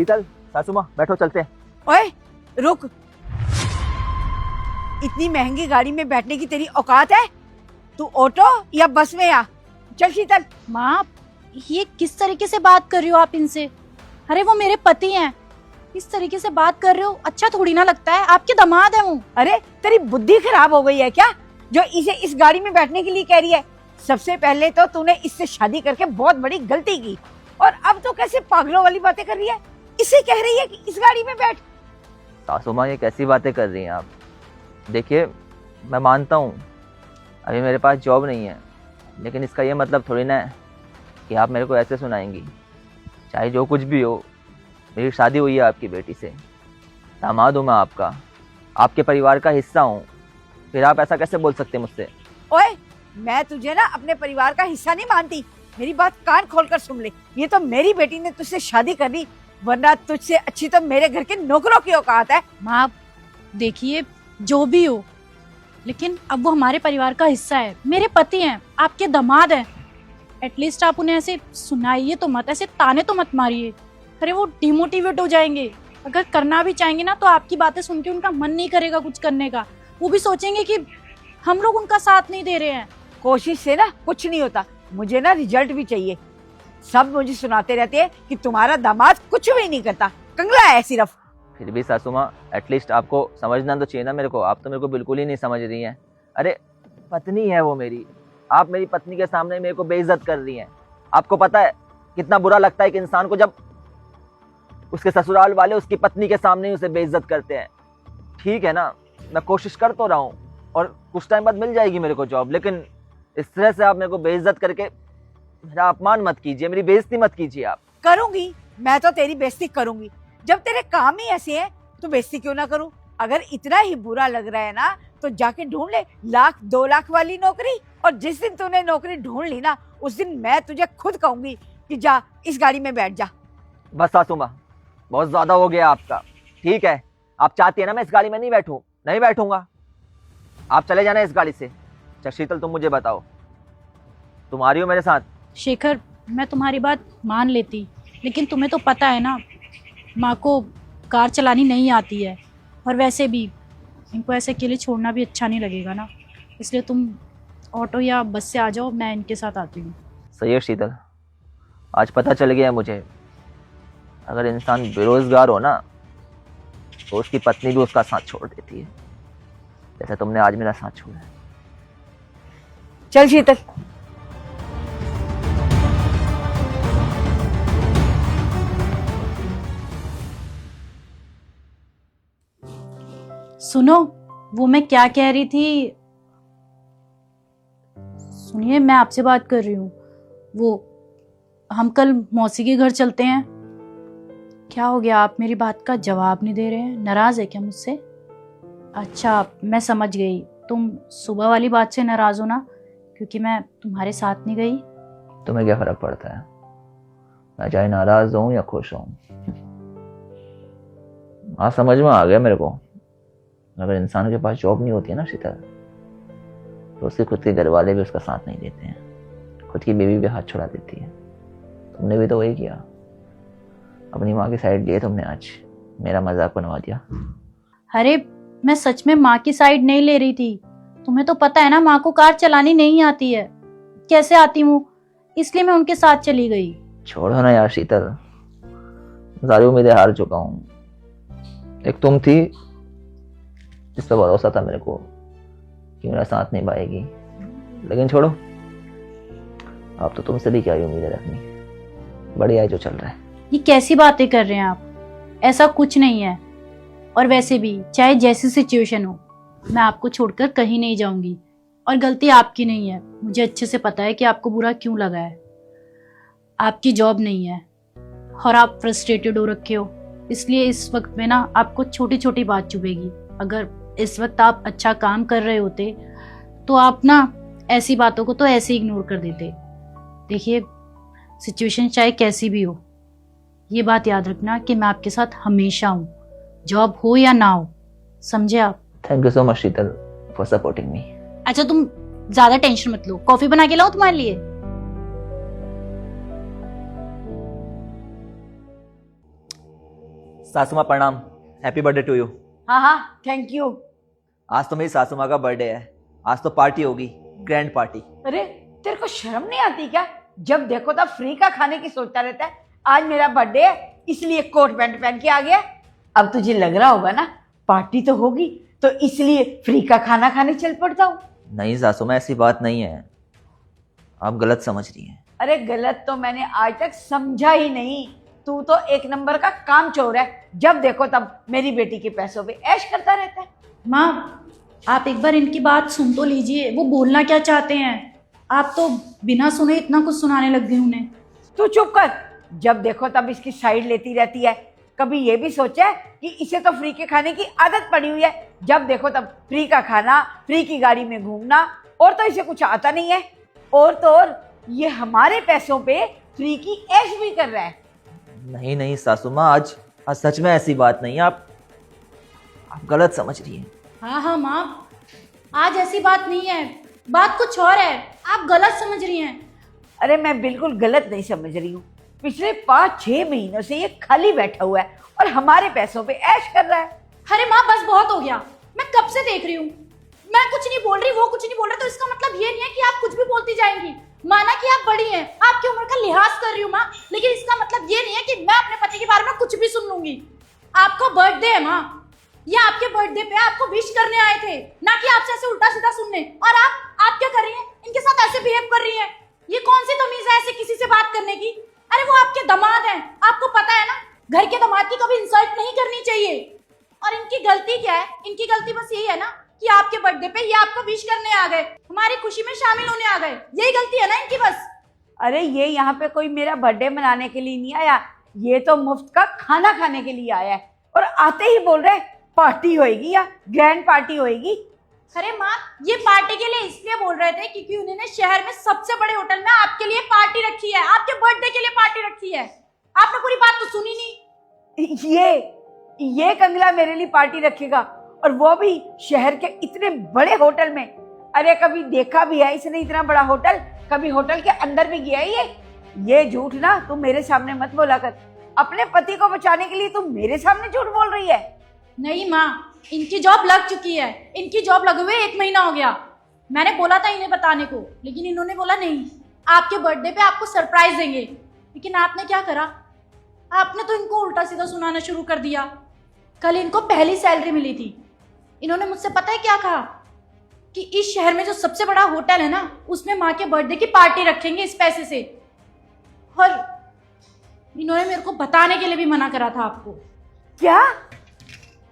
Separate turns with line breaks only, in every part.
शीतल, सासू माँ बैठो, चलते हैं।
ओए रुक, इतनी महंगी गाड़ी में बैठने की तेरी औकात है? तू ऑटो या बस में आ। चल शीतल।
माँ, ये किस तरीके से बात कर रही हो आप इनसे? अरे वो मेरे पति हैं, इस तरीके से बात कर रहे हो अच्छा थोड़ी ना लगता है। आपके दामाद है वो।
अरे तेरी बुद्धि खराब हो गई है क्या, जो इसे इस गाड़ी में बैठने के लिए कह रही है? सबसे पहले तो तूने इससे शादी करके बहुत बड़ी गलती की, और अब तो कैसे पागलों वाली बातें कर रही है। इसे कह रही है कि इस गाड़ी में बैठ।
सासू माँ, ये कैसी बातें कर रही हैं आप? देखिए, मैं मानता हूँ अभी मेरे पास जॉब नहीं है, लेकिन इसका ये मतलब थोड़ी ना है कि आप मेरे को ऐसे सुनाएंगी। चाहे जो कुछ भी हो, मेरी शादी हुई है आपकी बेटी से, दामाद हूँ मैं आपका, आपके परिवार का हिस्सा हूँ, फिर आप ऐसा कैसे बोल सकते हैं मुझसे?
ओए, मैं तुझे ना अपने परिवार का हिस्सा नहीं मानती। मेरी बात कान खोलकर सुन ले, ये तो मेरी बेटी ने तुझसे शादी कर ली, वरना तुझसे अच्छी तो मेरे घर के नौकरों की औकात है।
माँ देखिए, जो भी हो, लेकिन अब वो हमारे परिवार का हिस्सा है, मेरे पति हैं, आपके दामाद हैं। एटलीस्ट आप उन्हें ऐसे सुनाइए तो मत, ऐसे ताने तो मत मारिए। अरे वो डिमोटिवेट हो जाएंगे। अगर करना भी चाहेंगे ना तो आपकी बातें सुन के उनका मन नहीं करेगा कुछ करने का। वो भी सोचेंगे कि हम लोग उनका साथ नहीं दे रहे हैं।
कोशिश से ना कुछ नहीं होता, मुझे ना रिजल्ट भी चाहिए। सब मुझे सुनाते रहते हैं कि तुम्हारा दामाद कुछ भी नहीं करता, कंगला है सिर्फ।
फिर भी सासू माँ, एटलीस्ट आपको समझना तो चाहिए ना मेरे को। आप तो मेरे को बिल्कुल ही नहीं समझ रही हैं। अरे पत्नी है वो मेरी, आप मेरी पत्नी के सामने मेरे को बेइज्जत कर रही हैं। आपको पता है कितना बुरा लगता है कि इंसान को जब उसके ससुराल वाले उसकी पत्नी के सामने ही उसे बेइज्जत करते हैं। ठीक है ना, मैं कोशिश कर तो रहा हूँ और कुछ टाइम बाद मिल जाएगी मेरे को जॉब, लेकिन इस तरह से आप मेरे को बेइज्जत करके मेरा अपमान मत कीजिए, मेरी बेइज्जती मत कीजिए आप।
करूंगी, मैं तो तेरी बेइज्जती करूंगी। जब तेरे काम ही ऐसे हैं तो बेइज्जती क्यों ना करूं? अगर इतना ही बुरा लग रहा है ना तो जाके ढूंढ ले 1,00,000-2,00,000 वाली नौकरी, और जिस दिन तूने नौकरी ढूंढ ली ना, उस दिन मैं तुझे खुद कहूंगी कि जा इस गाड़ी में बैठ जा।
बस सासू माँ, बहुत ज्यादा हो गया आपका। ठीक है, आप चाहती है ना मैं इस गाड़ी में नहीं बैठूं, नहीं बैठूंगा। आप चले जाना इस गाड़ी से। अच्छा शीतल, तुम मुझे बताओ, तुम आ रही हो मेरे साथ?
शेखर, मैं तुम्हारी बात मान लेती, लेकिन तुम्हें तो पता है ना माँ को कार चलानी नहीं आती है, और वैसे भी इनको ऐसे अकेले छोड़ना भी अच्छा नहीं लगेगा ना, इसलिए तुम ऑटो या बस से आ जाओ, मैं इनके साथ आती हूँ।
सही है शीतल, आज पता चल गया मुझे, अगर इंसान बेरोजगार हो ना तो उसकी पत्नी भी उसका साथ छोड़ देती है, जैसे तुमने आज मेरा साथ छोड़ा है।
चल शीतल।
सुनो, वो मैं क्या कह रही थी, सुनिए, मैं आपसे बात कर रही हूँ। वो हम कल मौसी के घर चलते हैं। क्या हो गया, आप मेरी बात का जवाब नहीं दे रहे हैं? नाराज है क्या मुझसे? अच्छा, मैं समझ गई, तुम सुबह वाली बात से नाराज हो ना, क्योंकि मैं तुम्हारे साथ नहीं गई।
तुम्हें क्या फर्क पड़ता है, मैं चाहे नाराज हूं या खुश हूं? हाँ, समझ में आ गया मेरे को। अगर इंसान के पास जॉब नहीं होती है ना शीतल, तो उसके खुद के घर वाले भी उसका साथ नहीं देते हैं, खुद की बीवी भी हाथ छुड़ा देती है। तुमने भी तो वही किया, अपनी माँ की साइड लिए तुमने, आज मेरा मजाक बनवा दिया।
अरे मैं सच में माँ की साइड नहीं ले रही थी। तुम्हें तो पता है ना माँ को कार चलानी नहीं आती है, कैसे आती हूँ, इसलिए मैं उनके साथ चली गई।
छोड़ो ना यार शीतल, सारी उम्मीदें हार चुका हूँ। एक तुम थी जिस पर भरोसा था मेरे को कि मेरा साथ निभाएगी, लेकिन छोड़ो, अब तो तुमसे भी क्या ही उम्मीदें रखनी, बढ़िया है जो चल रहा है।
ये कैसी बातें कर रहे हैं आप? ऐसा कुछ नहीं है, और वैसे भी चाहे जैसी सिचुएशन हो, मैं आपको छोड़कर कहीं नहीं जाऊंगी, और गलती आपकी नहीं है। मुझे अच्छे से पता है कि आपको बुरा क्यों लगा है। आपकी जॉब नहीं है और आप फ्रस्ट्रेटेड हो रखे हो, इसलिए इस वक्त में ना आपको छोटी छोटी बात चुभेगी। अगर इस वक्त आप अच्छा काम कर रहे होते तो आप ना ऐसी बातों को तो ऐसे इग्नोर कर देते। देखिए, सिचुएशन चाहे कैसी भी हो, ये बात याद रखना कि मैं आपके साथ हमेशा हूँ, जॉब हो या ना हो, समझे आप?
Thank you so much Sheetal for supporting me.
अच्छा, तुम ज्यादा टेंशन मत लो, कॉफी बना के लाऊं तुम्हारे लिए?
सासू माँ प्रणाम। Happy birthday to you.
हाँ हाँ, थैंक यू।
आज तो मेरी सासू माँ का बर्थडे है, आज तो पार्टी होगी, ग्रैंड पार्टी।
अरे तेरे को शर्म नहीं आती क्या? जब देखो तब फ्री का खाने की सोचता रहता है। आज मेरा बर्थडे है इसलिए कोट पैंट पहन के आ गया। अब तुझे लग रहा होगा ना पार्टी तो होगी, तो इसलिए फ्री का खाना खाने चल पड़ता हूँ।
नहीं सासू माँ, ऐसी बात नहीं है, आप गलत समझ रही हैं।
अरे गलत तो मैंने आज तक समझा ही नहीं। तू तो एक नंबर का काम चोर है, जब देखो तब मेरी बेटी के पैसों पे ऐश करता रहता है।
माँ, आप एक बार इनकी बात सुन तो लीजिए, वो बोलना क्या चाहते हैं। आप तो बिना सुने इतना कुछ सुनाने लग गई उन्हें।
तू चुप कर, जब देखो तब इसकी साइड लेती रहती है। कभी ये भी सोचा है कि इसे तो फ्री के खाने की आदत पड़ी हुई है, जब देखो तब फ्री का खाना, फ्री की गाड़ी में घूमना, और तो इसे कुछ आता नहीं है। और तो और ये हमारे पैसों पे फ्री की ऐश भी कर रहा है।
नहीं नहीं सासू माँ, आज आज सच में ऐसी बात नहीं है, आप गलत समझ रही हैं।
हाँ हाँ माँ, आज ऐसी बात नहीं है, बात कुछ और है, आप गलत समझ रही हैं।
अरे मैं बिल्कुल गलत नहीं समझ रही हूँ। पिछले 5-6 महीनों से ये खाली बैठा हुआ है और हमारे पैसों पे ऐश कर रहा है।
अरे माँ बस बहुत हो गया, मैं कब से देख रही हूँ। मैं कुछ नहीं बोल रही, वो कुछ नहीं बोल रहा, तो इसका मतलब ये नहीं है कि आप कुछ भी बोलती जाएंगी। माना कि आप बड़ी हैं, आपकी उम्र का लिहाज कर रही हूँ माँ, लेकिन इसका मतलब ये नहीं है कि मैं अपने पति के बारे में कुछ भी सुन लूंगी। आपका बर्थडे है माँ, ये आपके बर्थडे पे आपको विश करने आए थे, ना कि आपसे ऐसे उल्टा सीधा सुनने। और आप क्या कर रही हैं? इनके साथ ऐसे बिहेव कर रही हैं। ये कौन सी तमीज है ऐसे किसी से बात करने की? अरे वो आपके दामाद हैं, आपको पता है ना, घर के दामाद की कभी इंसल्ट नहीं करनी चाहिए। और इनकी गलती क्या है? इनकी गलती बस यही है ना कि आपके बर्थडे पे ये आपको विश करने आ गए, हमारी खुशी में शामिल होने आ गए। यही गलती है ना इनकी बस।
अरे ये यहाँ पे कोई मेरा बर्थडे मनाने के लिए नहीं आया, ये तो मुफ्त का खाना खाने के लिए आया है। और आते ही बोल रहे पार्टी होएगी या ग्रैंड पार्टी होएगी।
अरे माँ, ये पार्टी के लिए इसलिए बोल रहे थे क्योंकि उन्होंने शहर में सबसे बड़े होटल में आपके लिए पार्टी रखी है, आपके बर्थडे के लिए पार्टी रखी है। आपने पूरी बात तो सुनी नहीं।
ये कंगला मेरे लिए पार्टी रखेगा, और वो भी शहर के इतने बड़े होटल में। अरे कभी देखा भी है इसने इतना बड़ा होटल? कभी होटल के अंदर भी गया है ये झूठ ना तू मेरे सामने मत बोला कर। अपने पति को बचाने के लिए तू मेरे सामने झूठ बोल रही है।
नहीं माँ, इनकी जॉब लग चुकी है, इनकी जॉब लगे हुए 1 महीना हो गया। मैंने बोला था इन्हें बताने को, लेकिन इन्होंने बोला नहीं, आपके बर्थडे पे आपको सरप्राइज देंगे। लेकिन आपने क्या करा? आपने तो इनको उल्टा सीधा सुनाना शुरू कर दिया। कल इनको पहली सैलरी मिली थी, इन्होंने मुझसे पता है क्या कहा कि इस शहर में जो सबसे बड़ा होटल है ना, उसमें माँ के बर्थडे की पार्टी रखेंगे इस पैसे से। और इन्होंने मेरे को बताने के लिए भी मना करा था आपको।
क्या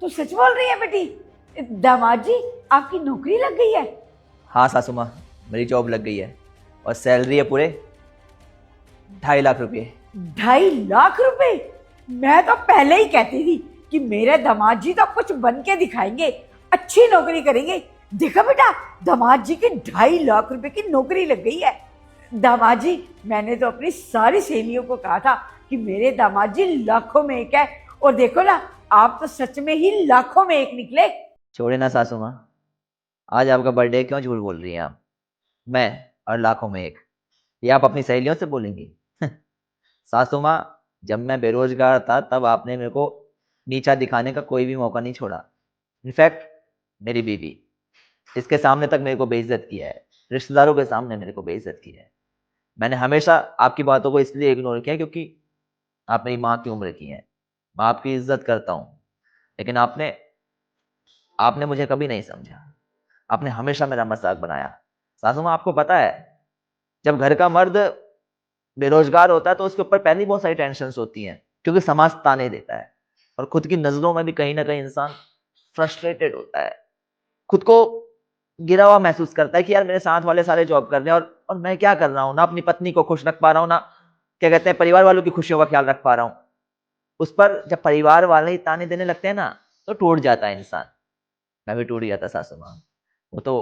तू सच बोल रही है बेटी? दामाद जी आपकी नौकरी लग गई है?
हाँ सासू माँ, मेरी जॉब लग गई है और सैलरी है पूरे 2.5 लाख रुपये।
2.5 लाख रुपए? मैं तो पहले ही कहती थी कि मेरे दामाद जी तो कुछ बन के दिखाएंगे, अच्छी नौकरी करेंगे। देखा बेटा, दामाद जी की 2.5 लाख रुपए की नौकरी लग गई है। दामाद जी, मैंने तो अपनी सारी सहेलियों को कहा था कि मेरे दामाद जी लाखों में एक है, और देखो ना आप तो सच में ही लाखों में एक निकले।
छोड़े ना सासू माँ, आज आपका बर्थडे, क्यों झूठ बोल रही हैं आप? मैं और लाखों में एक, ये आप अपनी सहेलियों से बोलेंगी? सासू माँ, जब मैं बेरोजगार था तब आपने मेरे को नीचा दिखाने का कोई भी मौका नहीं छोड़ा। इनफैक्ट मेरी बीवी, इसके सामने तक मेरे को बेइज्जत किया है, रिश्तेदारों के सामने मेरे को बेइज्जत किया है। मैंने हमेशा आपकी बातों को इसलिए इग्नोर किया क्योंकि आप मेरी माँ की उम्र की हैं, मैं आपकी इज्जत करता हूँ, लेकिन आपने मुझे कभी नहीं समझा। आपने हमेशा मेरा मजाक बनाया। सासू माँ, आपको पता है, जब घर का मर्द बेरोजगार होता है तो उसके ऊपर पहली बहुत सारी टेंशन्स होती हैं, क्योंकि समाज ताने देता है, और खुद की नजरों में भी कहीं ना कहीं इंसान फ्रस्ट्रेटेड होता है, खुद को गिरा हुआ महसूस करता है कि यार मेरे साथ वाले सारे जॉब कर रहे हैं और मैं क्या कर रहा हूँ, ना अपनी पत्नी को खुश रख पा रहा हूँ, ना क्या कहते हैं परिवार वालों की खुशियों का ख्याल रख पा रहा हूँ। उस पर जब परिवार वाले ही ताने देने लगते हैं ना, तो टूट जाता है इंसान। मैं भी टूट गया था सासू माँ। वो तो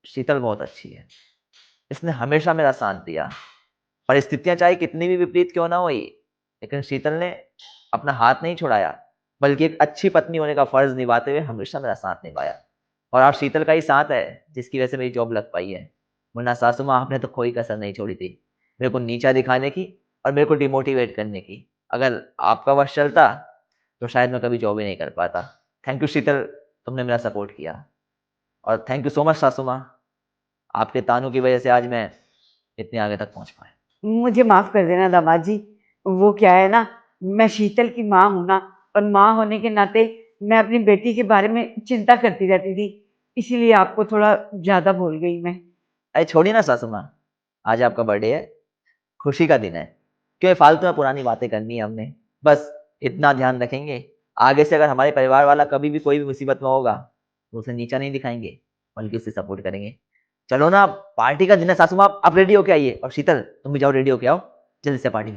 शीतल बहुत अच्छी है, इसने हमेशा मेरा साथ दिया, परिस्थितियां चाहे कितनी भी विपरीत क्यों ना हुई, लेकिन शीतल ने अपना हाथ नहीं छुड़ाया, बल्कि एक अच्छी पत्नी होने का फर्ज निभाते हुए हमेशा मेरा साथ निभाया। और आप शीतल का ही साथ है जिसकी वजह से मेरी जॉब लग पाई है, वरना सासू माँ आपने तो कोई कसर नहीं छोड़ी थी मेरे को नीचा दिखाने की और मेरे को डिमोटिवेट करने की। अगर आपका वश चलता तो शायद मैं कभी जॉब ही नहीं कर पाता। थैंक यू शीतल, तुमने मेरा सपोर्ट किया। और थैंक यू सो मच सासू माँ, आपके तानों की वजह से आज मैं इतने आगे तक पहुंच पाया।
मुझे माफ कर देना दामाद जी, वो क्या है ना, मैं शीतल की माँ हूं ना, और माँ होने के नाते मैं अपनी बेटी के बारे में चिंता करती रहती थी, इसीलिए आपको थोड़ा ज्यादा बोल गई मैं।
अरे छोड़िए ना सासू माँ, आज आपका बर्थडे है, खुशी का दिन है, क्यों ये फालतू में पुरानी बातें करनी है हमने। बस इतना ध्यान रखेंगे, आगे से अगर हमारे परिवार वाला कभी भी कोई भी मुसीबत में होगा तो उसे नीचा नहीं दिखाएंगे, बल्कि उसे सपोर्ट करेंगे। चलो ना, पार्टी का दिन है सासू माँ, आप रेडी होके आइए। और शीतल, तुम भी जाओ रेडी होके आओ, जल्दी से पार्टी